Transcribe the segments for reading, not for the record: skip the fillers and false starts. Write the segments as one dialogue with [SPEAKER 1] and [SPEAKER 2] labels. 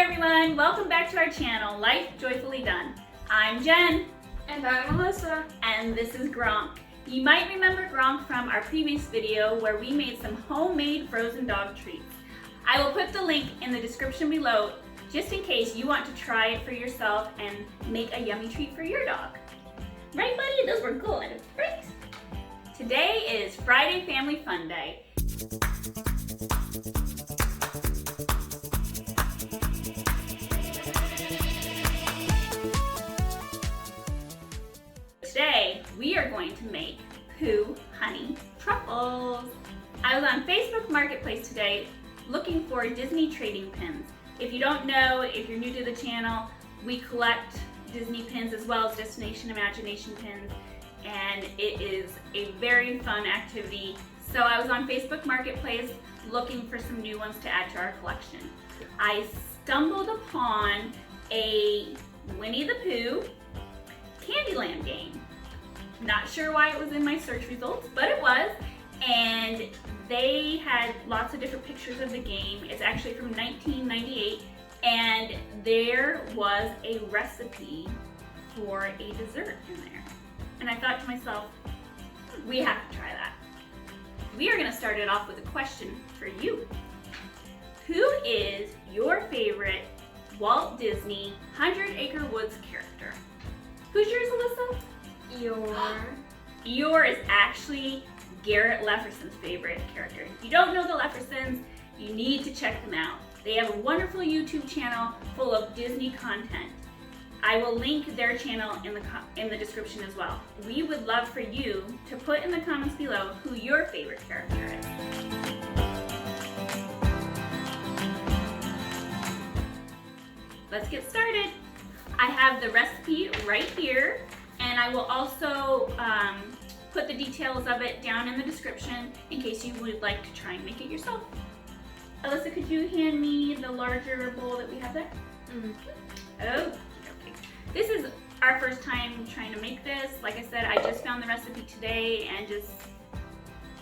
[SPEAKER 1] everyone, welcome back to our channel, Life Joyfully Dunn. I'm Jen.
[SPEAKER 2] And I'm Melissa.
[SPEAKER 1] And this is Gronk. You might remember Gronk from our previous video where we made some homemade frozen dog treats. I will put the link in the description below just in case you want to try it for yourself and make a yummy treat for your dog. Right, buddy? Those were good, right? Today is Friday Family Fun Day. Today, we are going to make Pooh Hunny Truffles. I was on Facebook Marketplace today looking for Disney trading pins. If you don't know, if you're new to the channel, we collect Disney pins as well as Destination Imagination pins, and it is a very fun activity. So I was on Facebook Marketplace looking for some new ones to add to our collection. I stumbled upon a Winnie the Pooh Candyland game. Not sure why it was in my search results, but it was. And they had lots of different pictures of the game. It's actually from 1998, and there was a recipe for a dessert in there. And I thought to myself, we have to try that. We are going to start it off with a question for you. Who is your favorite Walt Disney 100 Acre Woods character? Who's yours, Alyssa? Eeyore is actually Garrett Lefferson's favorite character. If you don't know the Leffersons, you need to check them out. They have a wonderful YouTube channel full of Disney content. I will link their channel in the description as well. We would love for you to put in the comments below who your favorite character is. Let's get started. I have the recipe right here, and I will also put the details of it down in the description in case you would like to try and make it yourself. Alyssa, could you hand me the larger bowl that we have there? Mm-hmm. Oh, okay. This is our first time trying to make this. Like I said, I just found the recipe today and just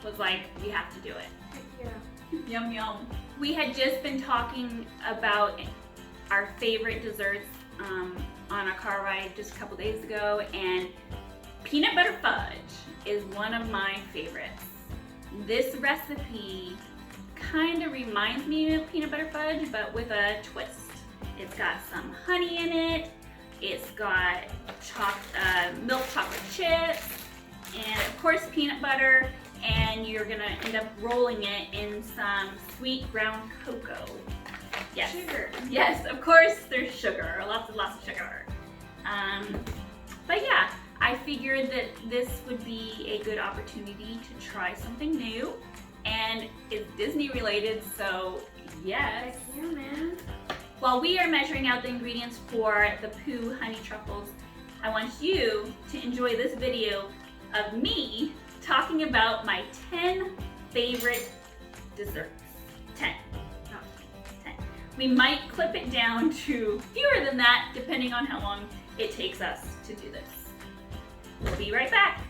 [SPEAKER 1] was like, we have to do it.
[SPEAKER 2] Yeah.
[SPEAKER 1] Yum, yum. We had just been talking about our favorite desserts on a car ride just a couple days ago, and peanut butter fudge is one of my favorites. This recipe kind of reminds me of peanut butter fudge, but with a twist. It's got some honey in it, it's got milk chocolate chips, and of course peanut butter, and you're gonna end up rolling it in some sweet ground cocoa. Yes.
[SPEAKER 2] Sugar.
[SPEAKER 1] Yes, of course there's sugar, lots of sugar. But yeah, I figured that this would be a good opportunity to try something new, and it's Disney related, so yes.
[SPEAKER 2] Yeah, man.
[SPEAKER 1] While we are measuring out the ingredients for the Pooh Hunny Truffles, I want you to enjoy this video of me talking about my 10 favorite desserts. 10. We might clip it down to fewer than that, depending on how long it takes us to do this. We'll be right back.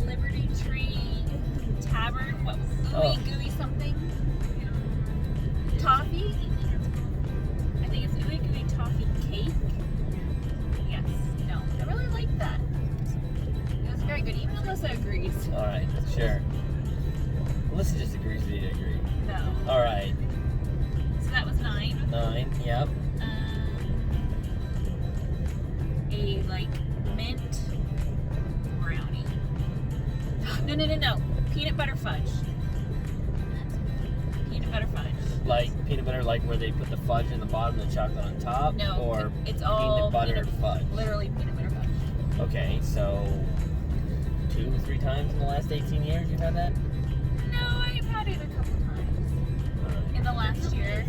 [SPEAKER 1] Liberty Tree Tavern, what was gooey something? Toffee? I think it's gooey toffee cake. Yes, no, I really like that. It was very good, even Alyssa agrees.
[SPEAKER 3] All right, sure. Melissa just agrees with you to agree.
[SPEAKER 1] No.
[SPEAKER 3] All right.
[SPEAKER 1] So that was 9.
[SPEAKER 3] 9, yep.
[SPEAKER 1] A mint brownie. No. Peanut butter fudge. Peanut butter fudge.
[SPEAKER 3] Like peanut butter, like where they put the fudge in the bottom and the chocolate on top?
[SPEAKER 1] No,
[SPEAKER 3] or
[SPEAKER 1] it's all
[SPEAKER 3] peanut butter fudge?
[SPEAKER 1] Literally peanut butter fudge.
[SPEAKER 3] Okay, so 2 or 3 times in the last 18 years you've had that?
[SPEAKER 1] No, I've had it a couple times.
[SPEAKER 3] Right.
[SPEAKER 1] In the last year.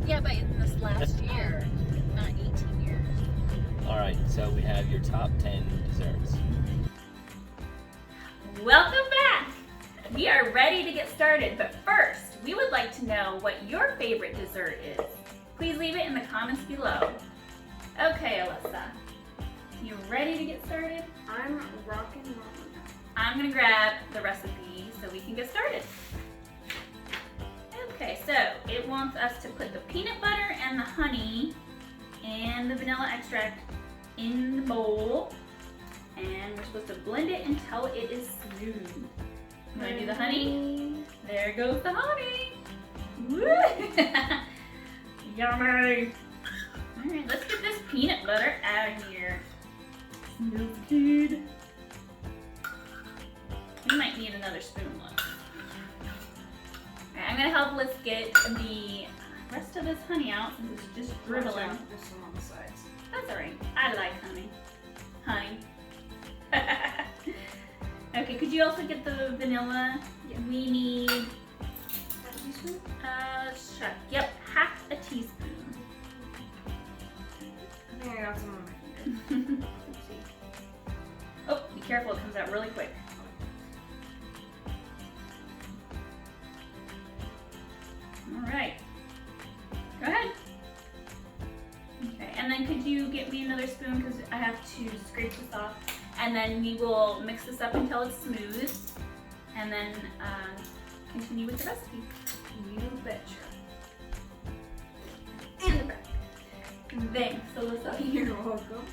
[SPEAKER 1] Yeah, but in this last year, not 18 years.
[SPEAKER 3] Alright, so we have your top 10 desserts.
[SPEAKER 1] Welcome back! We are ready to get started, but first, we would like to know what your favorite dessert is. Please leave it in the comments below. Okay, Alyssa, you ready to get started?
[SPEAKER 2] I'm rockin' rolling.
[SPEAKER 1] I'm gonna grab the recipe so we can get started. Okay, so it wants us to put the peanut butter and the honey and the vanilla extract in the bowl. And we're supposed to blend it until it is smooth. You want to do the honey? There goes the honey. Woo! Yummy. Alright, let's get this peanut butter out of here. Smells good. We might need another spoon, look. Alright, I'm gonna help Liz get the rest of this honey out since it's just dribbling.
[SPEAKER 2] There's some on the sides.
[SPEAKER 1] That's alright. I like honey. Honey. Okay, could you also get the vanilla?
[SPEAKER 2] Yeah.
[SPEAKER 1] We need,
[SPEAKER 2] A teaspoon?
[SPEAKER 1] let's check. Yep, half a teaspoon.
[SPEAKER 2] I think I got some on my finger.
[SPEAKER 1] Let's see. Oh, be careful, it comes out really quick. Alright. Go ahead. Okay, and then could you get me another spoon because I have to scrape this off. And then we will mix this up until it's smooth. And then continue with the recipe.
[SPEAKER 2] You betcha. In the back.
[SPEAKER 1] Thanks, Alyssa.
[SPEAKER 2] You're welcome.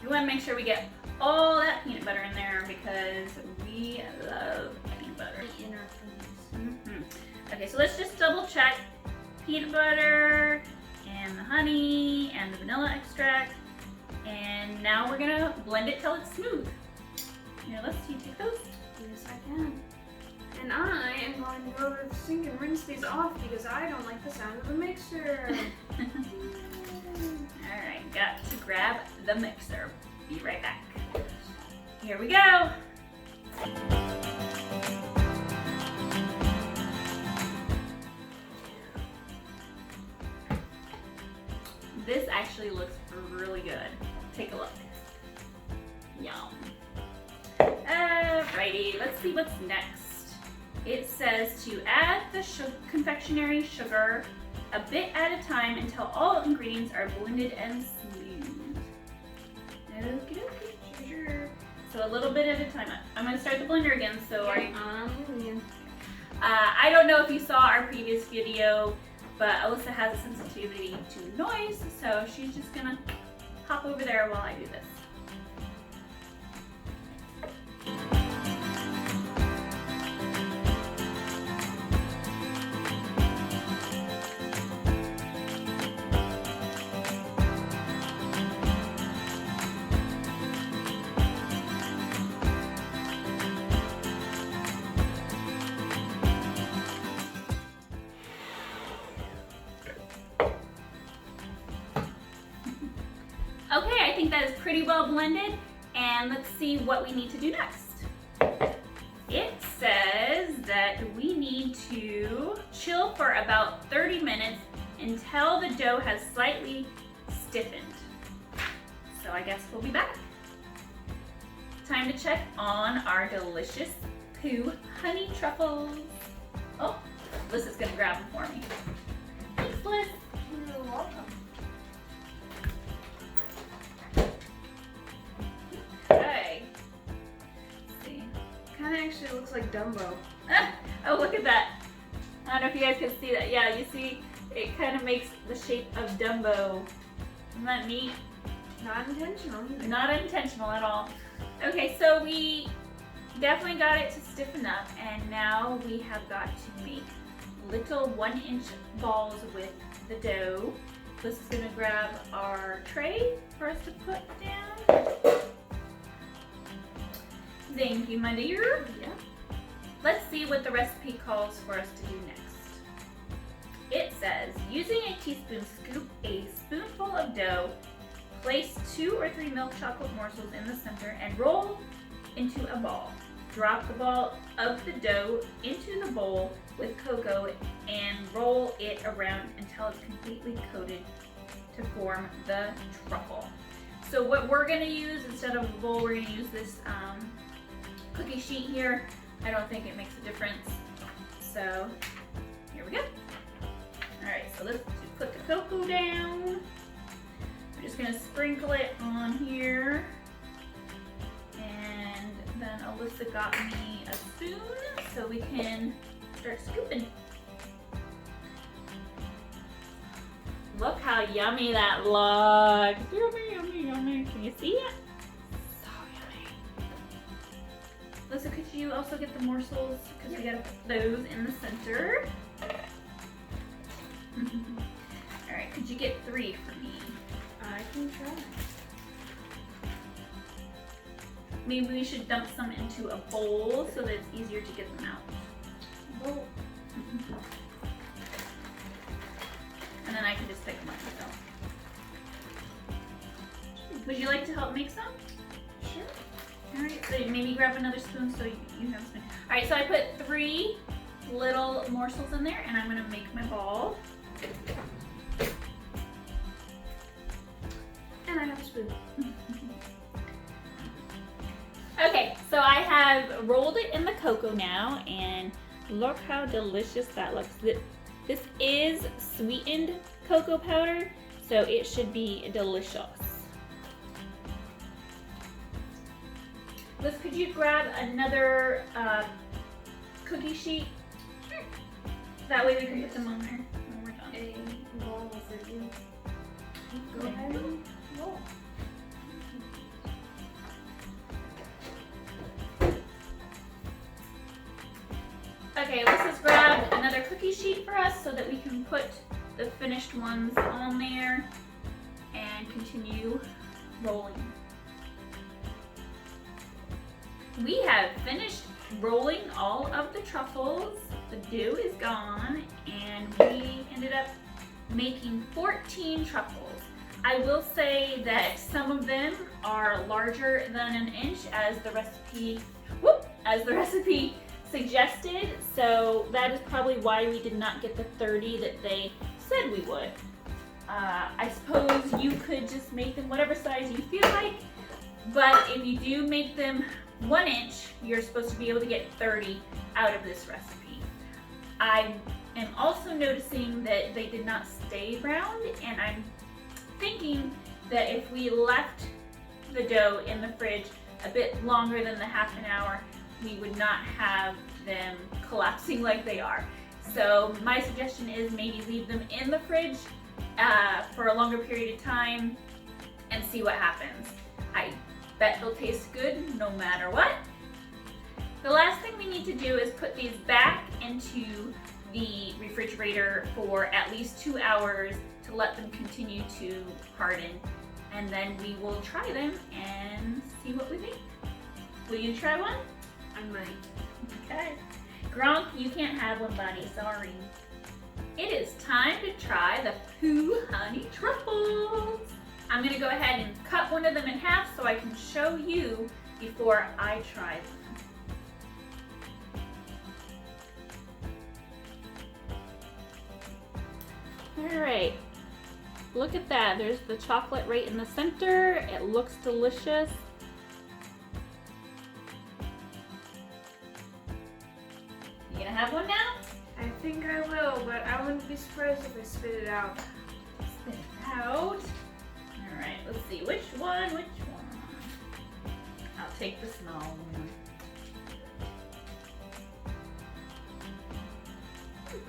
[SPEAKER 1] We want to make sure we get all that peanut butter in there because we love peanut butter.
[SPEAKER 2] The inner things.
[SPEAKER 1] Okay, so let's just double check peanut butter and the honey and the vanilla extract. And now we're gonna blend it till it's smooth. Here, let's see, take those.
[SPEAKER 2] Yes, I can. And I am going to go to the sink and rinse these off because I don't like the sound of the mixer.
[SPEAKER 1] Alright, got to grab the mixer. Be right back. Here we go. This actually looks really good. Take a look. Yum. Alrighty, let's see what's next. It says to add the confectionery sugar a bit at a time until all ingredients are blended and smooth. Okie dokie.
[SPEAKER 2] Sure.
[SPEAKER 1] So a little bit at a time. I'm going to start the blender again. So
[SPEAKER 2] Yeah.
[SPEAKER 1] I don't know if you saw our previous video, but Alyssa has a sensitivity to noise, so she's just gonna hop over there while I do this. Okay, I think that is pretty well blended, and let's see what we need to do next. It says that we need to chill for about 30 minutes until the dough has slightly stiffened. So I guess we'll be back. Time to check on our delicious Pooh Hunny Truffles. Oh, Liz is gonna grab them for me. Thanks, Liz.
[SPEAKER 2] You're welcome.
[SPEAKER 1] Okay. Let's see.
[SPEAKER 2] Kind of actually looks like Dumbo.
[SPEAKER 1] Oh, look at that. I don't know if you guys can see that. Yeah, you see, it kind of makes the shape of Dumbo. Isn't that neat?
[SPEAKER 2] Not intentional either.
[SPEAKER 1] Not intentional at all. Okay, so we definitely got it to stiffen up, and now we have got to make little 1-inch balls with the dough. This is gonna grab our tray for us to put down. Thank you, my dear.
[SPEAKER 2] Yeah.
[SPEAKER 1] Let's see what the recipe calls for us to do next. It says, using a teaspoon, scoop a spoonful of dough, place 2 or 3 milk chocolate morsels in the center, and roll into a ball. Drop the ball of the dough into the bowl with cocoa and roll it around until it's completely coated to form the truffle. So what we're gonna use, instead of a bowl, we're gonna use this cookie sheet here. I don't think it makes a difference. So here we go. All right, so let's put the cocoa down. We're just gonna sprinkle it on here. And then Alyssa got me a spoon so we can start scooping. yummy that looks. Yummy, yummy, yummy. Can you see it? So yummy. Alyssa, could you also get the morsels? Because we gotta put those in the center. Alright, could you get 3 for me?
[SPEAKER 2] I can try.
[SPEAKER 1] Maybe we should dump some into a bowl so that it's easier to get them out.
[SPEAKER 2] Bowl.
[SPEAKER 1] And then I can just pick them up myself. Would you like to help make some?
[SPEAKER 2] Sure.
[SPEAKER 1] Alright, so maybe grab another spoon so you have a spoon. Alright, so I put 3 little morsels in there and I'm gonna make my ball.
[SPEAKER 2] And I have a spoon.
[SPEAKER 1] Okay, so I have rolled it in the cocoa now and look how delicious that looks. This is sweetened cocoa powder, so it should be delicious. Liz, could you grab another cookie sheet? Sure. That way we can put them on there when we're done.
[SPEAKER 2] A bowl for you. Go ahead and roll.
[SPEAKER 1] Okay, let's just grab another cookie sheet for us so that we can put the finished ones on there and continue rolling. We have finished rolling all of the truffles. The dough is gone and we ended up making 14 truffles. I will say that some of them are larger than an inch as the recipe suggested, so that is probably why we did not get the 30 that they said we would. I suppose you could just make them whatever size you feel like, but if you do make them 1 inch, you're supposed to be able to get 30 out of this recipe. I am also noticing that they did not stay round, and I'm thinking that if we left the dough in the fridge a bit longer than the half an hour, we would not have them collapsing like they are. So my suggestion is maybe leave them in the fridge for a longer period of time and see what happens. I bet they'll taste good no matter what. The last thing we need to do is put these back into the refrigerator for at least 2 hours to let them continue to harden, and then we will try them and see what we think. Will you try one?
[SPEAKER 2] I might.
[SPEAKER 1] Okay. Gronk, you can't have one, buddy. Sorry. It is time to try the Pooh Hunny Truffles. I'm going to go ahead and cut one of them in half so I can show you before I try them. Alright, look at that. There's the chocolate right in the center. It looks delicious. You gonna have one now?
[SPEAKER 2] I think I will, but I wouldn't be surprised if I spit it out.
[SPEAKER 1] Spit it out. Alright, let's see. Which one? I'll take the small one.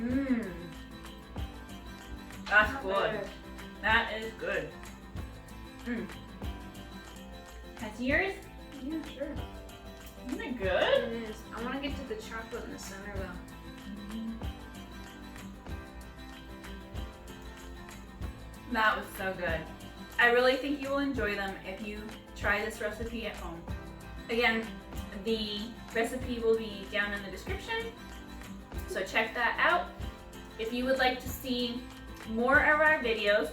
[SPEAKER 1] Mmm. That's
[SPEAKER 2] Not
[SPEAKER 1] good.
[SPEAKER 2] bad.
[SPEAKER 1] That is good. Mmm. That's yours?
[SPEAKER 2] Yeah, sure.
[SPEAKER 1] Isn't it good?
[SPEAKER 2] It is. I want to get to the chocolate in the center though.
[SPEAKER 1] That was so good. I really think you will enjoy them if you try this recipe at home. Again, the recipe will be down in the description, so check that out. If you would like to see more of our videos,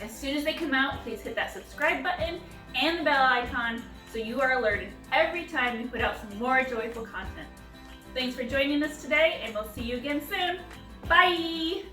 [SPEAKER 1] as soon as they come out, please hit that subscribe button and the bell icon so you are alerted every time we put out some more joyful content. Thanks for joining us today, and we'll see you again soon. Bye!